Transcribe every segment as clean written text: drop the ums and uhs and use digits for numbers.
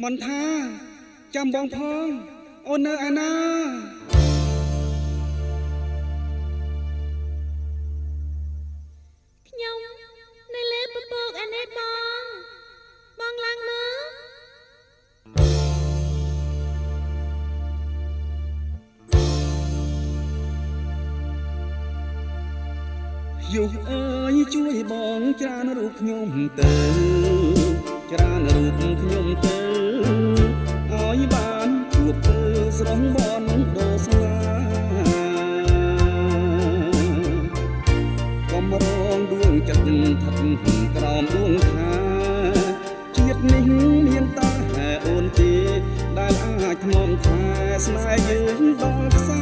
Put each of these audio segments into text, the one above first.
មនថាចាំបងផងអូននៅឯណាខ្ញុំនៅលើពពកអានេះបងឡើងមើលយុះអើយជួយបងច្រើនរូបខ្ញុំទៅច្រើនរូបខ្ញុំទៅឲ្យបានជួបទៅស្រស់បនដោស្លាកុំរងដួងចិត្តថឹកក្រោមដួងថាជាតិនេះមានតាអូនទេដែលអាចថ្នមថែស្នេហ៍យើងដល់ខ្សែ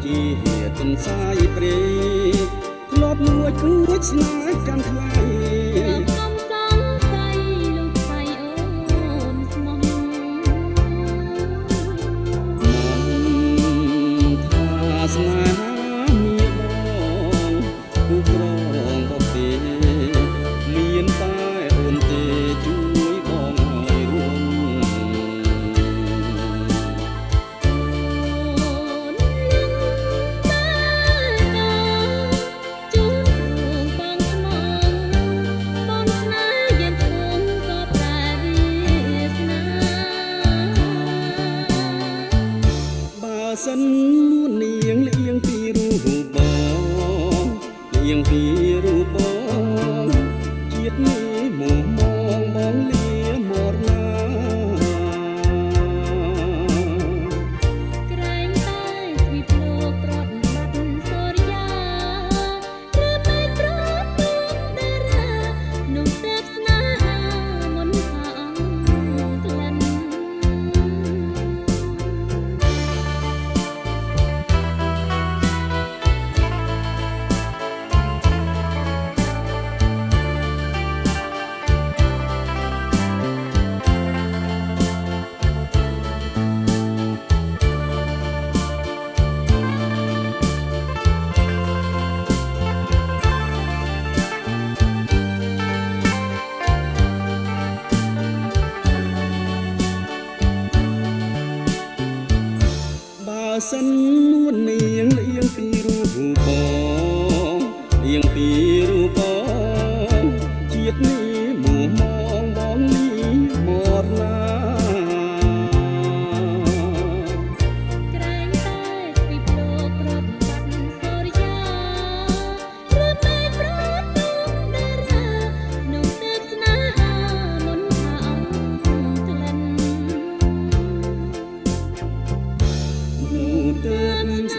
ជាទន្សាយព្រៃធ្លាប់នួចគួចស្នេហ៍កាន់ថ្លៃខ្ញុំសង្ស័យលោកស្រីអូនស្មោះថាស្នេហាមានបងគូក្រងបបទេមានតែអូនទេជួយបងឲ្យរួមសិននួននាងលៀងពីរូបបងលៀងពីរូបបងជាតិនេះមកមងបងលាមកណាក្រែងតែទ្វីបលោកប្រត់បាត់សូរិយាឬមិនប្រត់ទុំតារានោះទៅស្នេហាមុនថាអង្គក្លិនសិននួននាងលៀងពីរូបបងលៀងពីរូបបងជាតិនេះមកមងបងលីមកណាក្រែងតែទ្វីបលោកប្រត់បាត់សូរិយាឬមិនប្រត់ទុំតារានោះទៅស្នេហាមុនថាអង្គក្លិននោះទៅស្